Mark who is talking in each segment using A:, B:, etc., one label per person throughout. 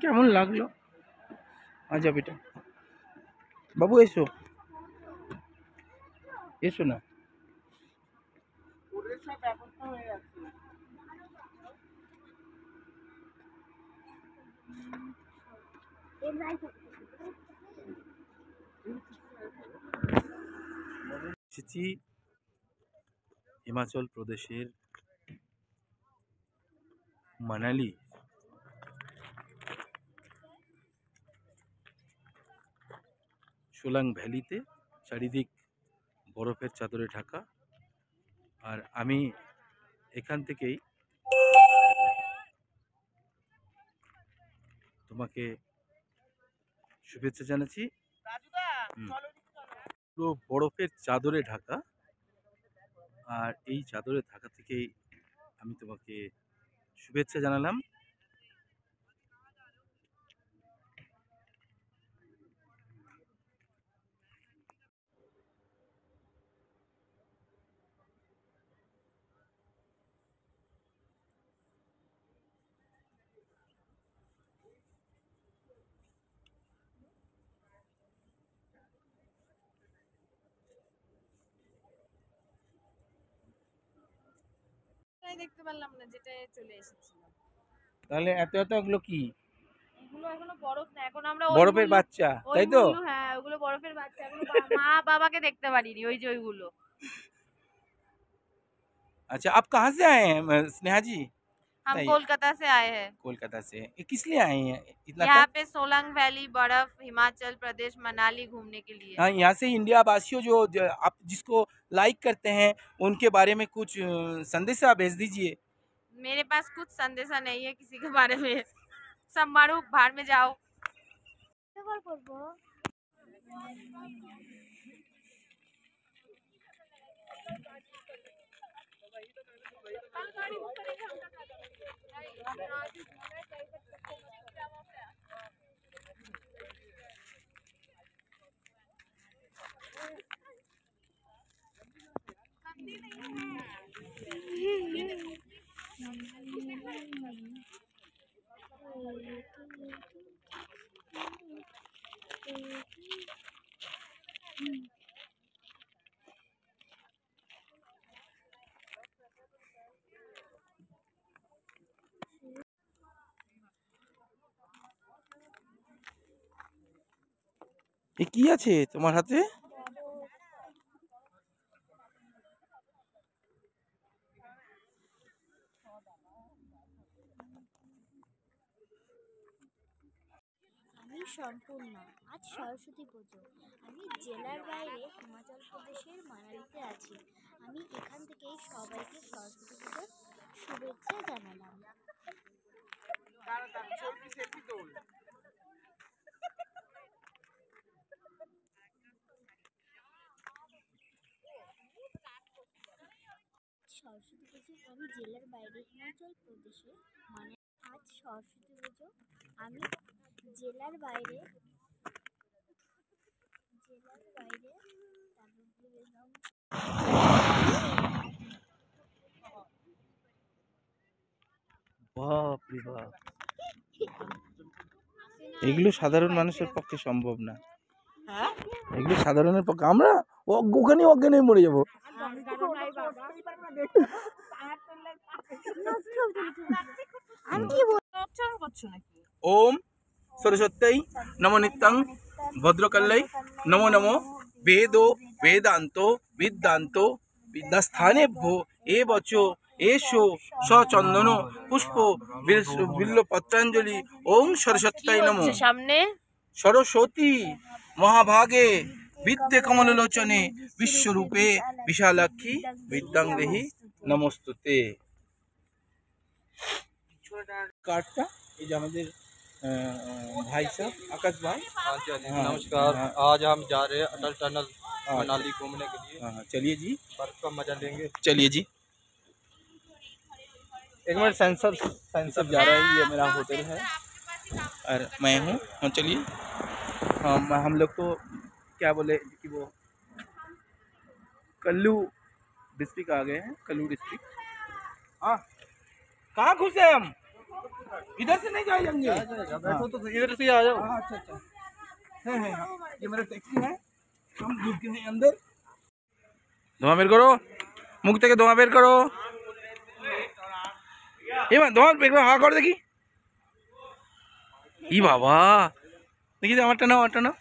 A: কেমন লাগলো? আচ্ছা বেটা, বাবু এসো, এসো না। এসেছি হিমাচল প্রদেশের মানালি। সোলাং ভ্যালিতে চারিদিক বরফের চাদরে ঢাকা। আর আমি এখান থেকেই তোমাকে শুভেচ্ছা জানাচ্ছি। পুরো বরফের চাদরে ঢাকা, আর এই চাদরে ঢাকা থেকেই আমি তোমাকে শুভেচ্ছা জানালাম।
B: দেখতে পারলাম না, যেটা চলে এসেছিল।
A: তাহলে এতগুলো কি?
B: এগুলো এখনো বরফ না, এখন আমরা
A: বরফের বাচ্চা, তাই তো?
B: হ্যাঁ, ওগুলো বরফের বাচ্চা। এখনো মা বাবাকে দেখতে পারিনি, ওই যে ওইগুলো।
A: अच्छा, आप कहाँ से आए हैं स्नेहा जी?
B: हम
A: बताइए।
B: कोलकाता से आए हैं।
A: कोलकाता से। ये किस लिए आए हैं इतना
B: यहाँ
A: तक?
B: पे सोलंग वैली, बर्फ, हिमाचल प्रदेश, मनाली घूमने के लिए।
A: हाँ, यहाँ से इंडिया वासियों आप जिसको लाइक करते हैं उनके बारे में कुछ संदेशा भेज दीजिए।
B: मेरे पास कुछ संदेशा नहीं है किसी के बारे में। सब मारो, भाड़ में जाओ।
A: এ কি আছে তোমার হাতে?
C: আমি সম্পূর্ণা। আজ সরস্বতী পুজো। আমি জেলার বাইরে হিমাচল প্রদেশের মানালিতে আছি। আমি এখান থেকেই সবাইকে সরস্বতী পুজোর শুভেচ্ছা জানালাম। সরস্বতী পুজো আমি জেলার বাইরে হিমাচল প্রদেশে মানে আজ সরস্বতী পুজো আমি জেলার বাইরে
A: বাপ রে বাপ, এগুলো সাধারণ মানুষের পক্ষে সম্ভব না। এগুলো সাধারণের পক্ষে, আমরা ওখানে অজ্ঞান হয়ে মরে যাবো। ओम सरस्वती नमो नित्यं भद्रकल्लै नमो नमो वेदो वेदांतो विद्यान्तो विद्यास्थानेभ्यो एवचो एषो सचंदनो पुष्प बिल्वपत्रांजलि ओम सरस्वती नमो
B: सामने
A: सरस्वती महाभागे विद्ये कमललोचने विश्वरूपे विशालाक्षी विद्यां देहि नमस्तुते। कार्डটা এই যে আমাদের भाई साहब आकाश भाई।
D: हाँ जी,
A: हाँ,
D: नमस्कार।
A: हाँ।
D: आज हम जा रहे हैं अटल टनल
A: हाँ।
D: मनाली घूमने के लिए।
A: हाँ चलिए जी,
D: बर्फ का मजा लेंगे।
A: चलिए जी। एक मिनट, सेंसर जा रहा है, ये मेरा होटल है और मैं हूँ। हाँ चलिए। हाँ, हम लोग तो क्या बोले कि वो कल्लू डिस्ट्रिक्ट आ गए हैं, कल्लू डिस्ट्रिक्ट। हाँ, कहाँ घुसे हम? इधर से नहीं जाएंगे।
D: बैठो तो इधर से आ जाओ।
A: हाँ अच्छा अच्छा है हाँ। ये मेरा टैक्सी है, हम घुस के हैं अंदर। धुआं बेर करो, मुख থেকে ধোঁয়া বের করো। এবার ধোঁয়া বের করো, হাঁ করো দেখি। ই বাবা, দেখি তো আমারটা নাও, আমারটা নাও,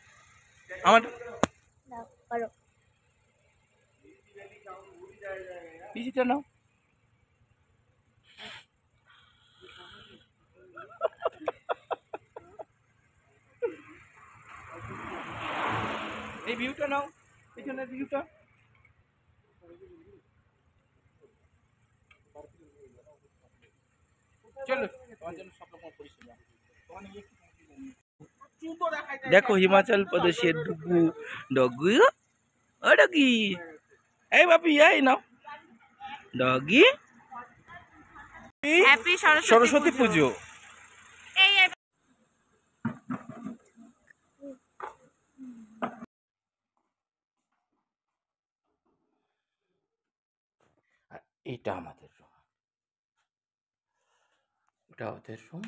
A: আমারটা
C: না করো।
A: পিছিটা নাও। এই ভিউটা নাও, পিছনের ভিউটা। চলো তোমার জন্য সব রকম পরিষেবা। দেখো হিমাচল প্রদেশের ডুগু ডগি, ও ডগি, এই বাপি এই নাও ডগি।
B: হ্যাপি
A: সরস্বতী পুজো।
B: এই
A: আর এটা আমাদের রুম, এটা ওদের রুম।